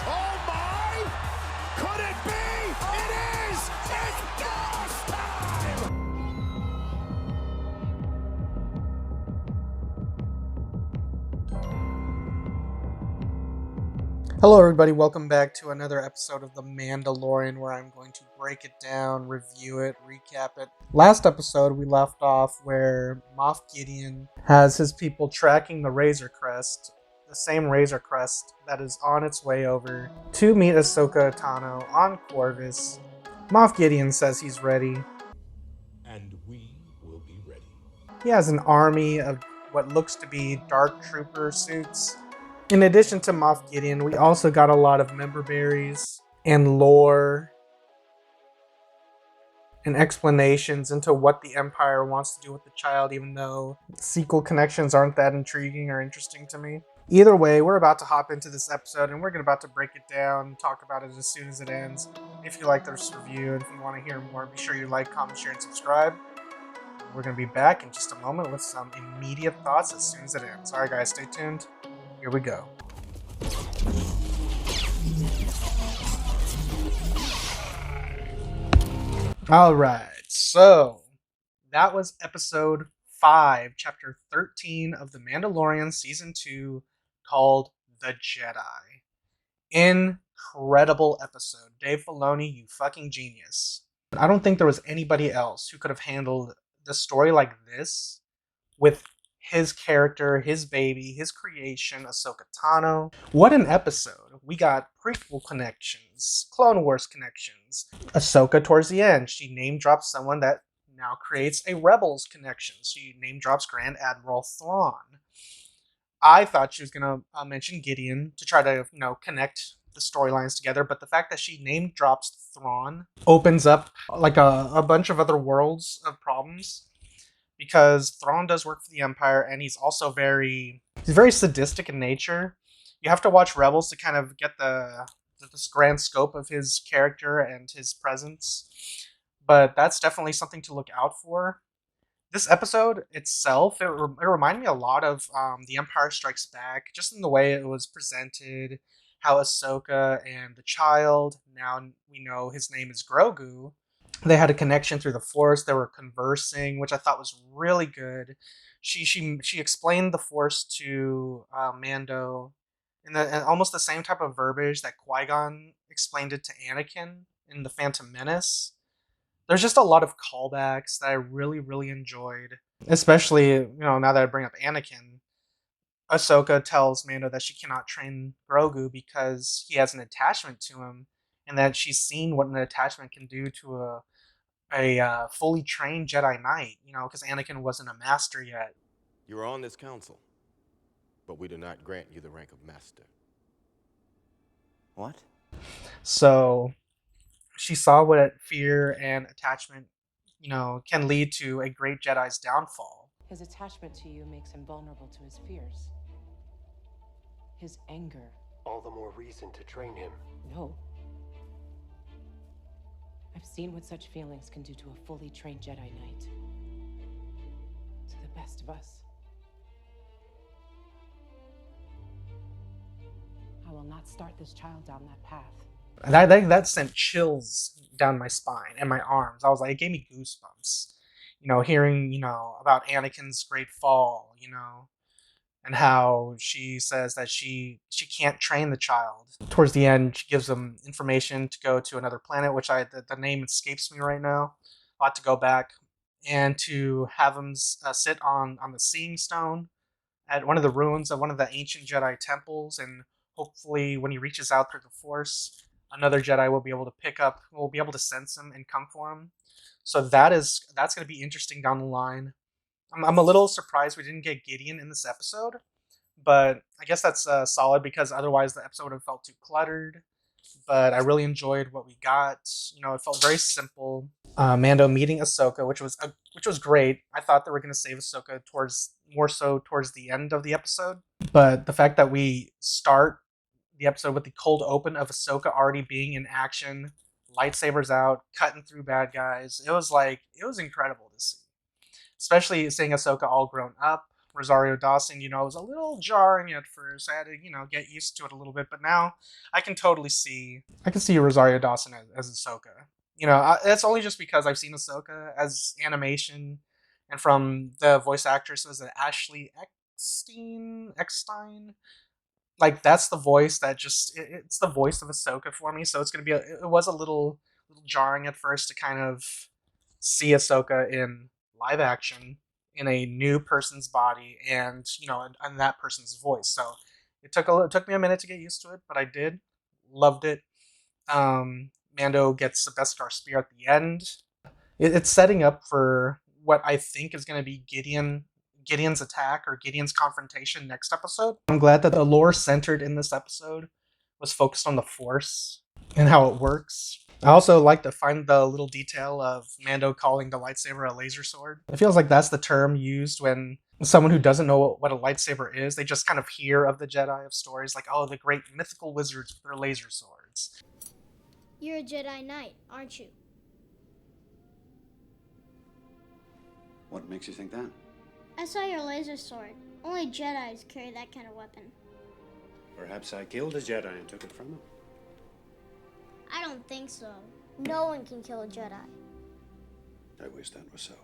Oh my! Could it be? It is! It's Gasp time! Hello everybody, welcome back to another episode of The Mandalorian where I'm going to break it down, review it, recap it. Last episode we left off where Moff Gideon has his people tracking the Razor Crest, the same Razor Crest that is on its way over to meet Ahsoka Tano on Corvus. Moff Gideon says he's ready. And we will be ready. He has an army of what looks to be dark trooper suits. In addition to Moff Gideon, we also got a lot of member berries and lore and explanations into what the Empire wants to do with the child, even though sequel connections aren't that intriguing or interesting to me. Either way, we're about to hop into this episode and we're about to break it down, talk about it as soon as it ends. If you like this review and if you want to hear more, be sure you like, comment, share, and subscribe. We're going to be back in just a moment with some immediate thoughts as soon as it ends. Alright guys, stay tuned. Here we go. Alright, so that was episode 5, chapter 13 of The Mandalorian season 2, called The Jedi. Incredible episode. Dave Filoni, you fucking genius. I don't think there was anybody else who could have handled the story like this with his character, his baby, his creation, Ahsoka Tano. What an episode. We got prequel connections, Clone Wars connections. Ahsoka towards the end, she name drops someone that now creates a Rebels connection. She name drops Grand Admiral Thrawn. I thought she was going to mention Gideon to try to, connect the storylines together, but the fact that she name drops Thrawn opens up like a bunch of other worlds of problems. Because Thrawn does work for the Empire, and he's also very sadistic in nature. You have to watch Rebels to kind of get this grand scope of his character and his presence. But that's definitely something to look out for. This episode itself, it reminded me a lot of The Empire Strikes Back, just in the way it was presented, how Ahsoka and the child, now we know his name is Grogu, they had a connection through the Force. They were conversing, which I thought was really good. She explained the Force to Mando in almost the same type of verbiage that Qui-Gon explained it to Anakin in The Phantom Menace. There's just a lot of callbacks that I really, really enjoyed. Especially, now that I bring up Anakin, Ahsoka tells Mando that she cannot train Grogu because he has an attachment to him, and that she's seen what an attachment can do to a fully trained Jedi Knight, because Anakin wasn't a master yet. You are on this council, but we do not grant you the rank of master. What? So she saw what fear and attachment, can lead to a great Jedi's downfall. His attachment to you makes him vulnerable to his fears. His anger. All the more reason to train him. No. I've seen what such feelings can do to a fully trained Jedi Knight. To the best of us. I will not start this child down that path. And that sent chills down my spine and my arms. I was like, it gave me goosebumps. Hearing, about Anakin's great fall, and how she says that she can't train the child. Towards the end, she gives them information to go to another planet, which the name escapes me right now. I'll have to go back, and to have him sit on the Seeing Stone at one of the ruins of one of the ancient Jedi temples, and hopefully when he reaches out through the Force, another Jedi will be able to sense him and come for him. So that's going to be interesting down the line. I'm a little surprised we didn't get Gideon in this episode, but I guess that's solid because otherwise the episode would have felt too cluttered. But I really enjoyed what we got. It felt very simple. Mando meeting Ahsoka, which was great. I thought they were going to save Ahsoka more so towards the end of the episode. But the fact that we start the episode with the cold open of Ahsoka already being in action, lightsabers out, cutting through bad guys, it was incredible to see. Especially seeing Ahsoka all grown up, Rosario Dawson, it was a little jarring at first. I had to, get used to it a little bit, but now I can totally see Rosario Dawson as Ahsoka. That's only just because I've seen Ahsoka as animation, and from the voice actress, was it Ashley Eckstein? Like, that's the voice that it's the voice of Ahsoka for me. So it's gonna be it was a little jarring at first to kind of see Ahsoka in live action in a new person's body, and and that person's voice. So it took me a minute to get used to it, but I did. Loved it. Mando gets the Beskar spear at the end. It's setting up for what I think is going to be Gideon's attack, or Gideon's confrontation next episode. I'm glad that the lore centered in this episode was focused on the Force and how it works. I also like to find the little detail of Mando calling the lightsaber a laser sword. It feels like that's the term used when someone who doesn't know what a lightsaber is, they just kind of hear of the Jedi, of stories like, oh, the great mythical wizards with their laser swords. You're a Jedi Knight, aren't you? What makes you think that? I saw your laser sword. Only Jedis carry that kind of weapon. Perhaps I killed a Jedi and took it from him. I don't think so. No one can kill a Jedi. I wish that was so.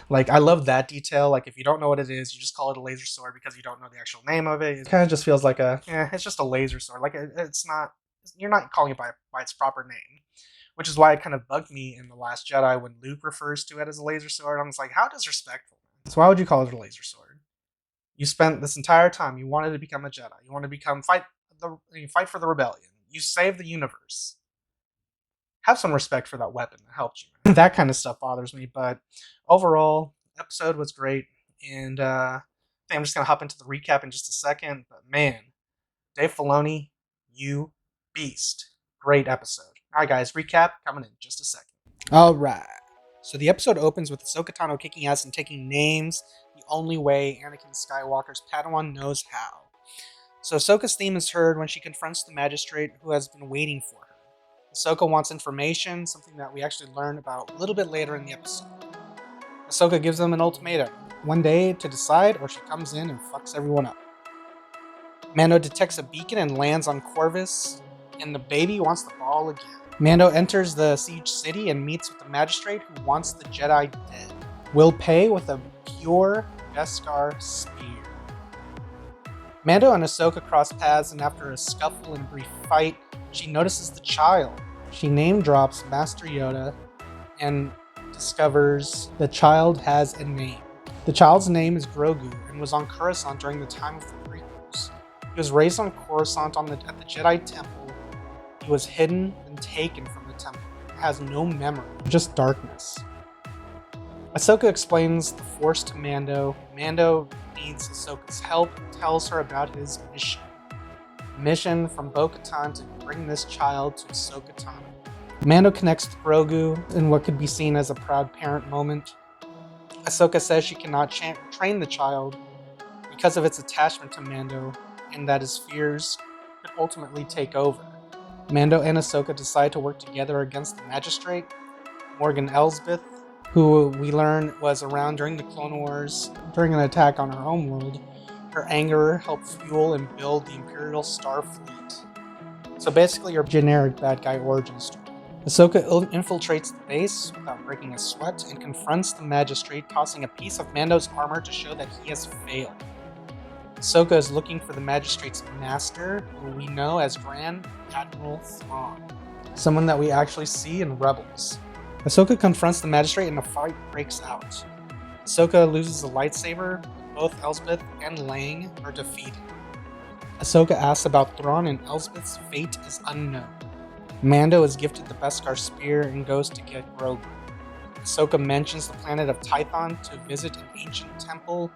Like, I love that detail. Like, if you don't know what it is, you just call it a laser sword because you don't know the actual name of it. It kind of just feels like it's just a laser sword. Like, it's not, you're not calling it by its proper name. Which is why it kind of bugged me in The Last Jedi when Luke refers to it as a laser sword. I was like, how disrespectful. So why would you call it a laser sword? You spent this entire time, you wanted to become a Jedi. You want to fight for the rebellion. You saved the universe. Have some respect for that weapon that helped you. That kind of stuff bothers me, but overall, episode was great. And I think I'm just going to hop into the recap in just a second. But man, Dave Filoni, you beast. Great episode. All right, guys, recap coming in just a second. All right. So the episode opens with Ahsoka Tano kicking ass and taking names the only way Anakin Skywalker's Padawan knows how. So Ahsoka's theme is heard when she confronts the magistrate who has been waiting for her. Ahsoka wants information, something that we actually learn about a little bit later in the episode. Ahsoka gives them an ultimatum, one day to decide, or she comes in and fucks everyone up. Mando detects a beacon and lands on Corvus, and the baby wants the ball again. Mando enters the siege city and meets with the magistrate who wants the Jedi dead. Will pay with a pure Beskar spear. Mando and Ahsoka cross paths, and after a scuffle and brief fight, she notices the child. She name drops Master Yoda and discovers the child has a name. The child's name is Grogu and was on Coruscant during the time of the prequels. He was raised on Coruscant at the Jedi Temple. He was hidden and taken from the temple. He has no memory, just darkness. Ahsoka explains the Force to Mando. Mando needs Ahsoka's help and tells her about his mission. Mission from Bo-Katan to bring this child to Ahsoka Tano. Mando connects with Grogu in what could be seen as a proud parent moment. Ahsoka says she cannot train the child because of its attachment to Mando, and that his fears could ultimately take over. Mando and Ahsoka decide to work together against the magistrate, Morgan Elsbeth, who we learn was around during the Clone Wars during an attack on her homeworld. Her anger helped fuel and build the Imperial Star Fleet. So basically your generic bad guy origin story. Ahsoka infiltrates the base without breaking a sweat and confronts the magistrate, tossing a piece of Mando's armor to show that he has failed. Ahsoka is looking for the magistrate's master, who we know as Grand Admiral Thrawn, someone that we actually see in Rebels. Ahsoka confronts the magistrate and a fight breaks out. Ahsoka loses a lightsaber, but both Elsbeth and Lang are defeated. Ahsoka asks about Thrawn, and Elsbeth's fate is unknown. Mando is gifted the Beskar spear and goes to get Grogu. Ahsoka mentions the planet of Tython to visit an ancient temple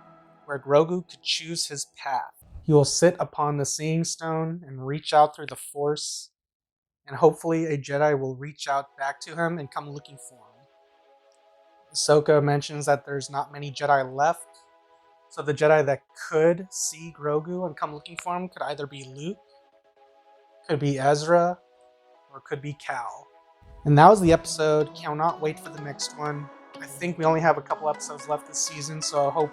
where Grogu could choose his path. He will sit upon the Seeing Stone and reach out through the Force, and hopefully a Jedi will reach out back to him and come looking for him. Ahsoka mentions that there's not many Jedi left, so the Jedi that could see Grogu and come looking for him could either be Luke, could be Ezra, or could be Cal. And that was the episode. Cannot wait for the next one. I think we only have a couple episodes left this season, so I hope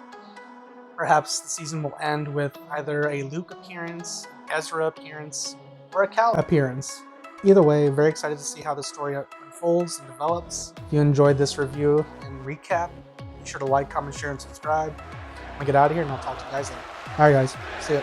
Perhaps the season will end with either a Luke appearance, Ezra appearance, or a Cal appearance. Either way, very excited to see how the story unfolds and develops. If you enjoyed this review and recap, be sure to like, comment, share, and subscribe. I'm gonna get out of here and I'll talk to you guys later. Alright guys, see ya.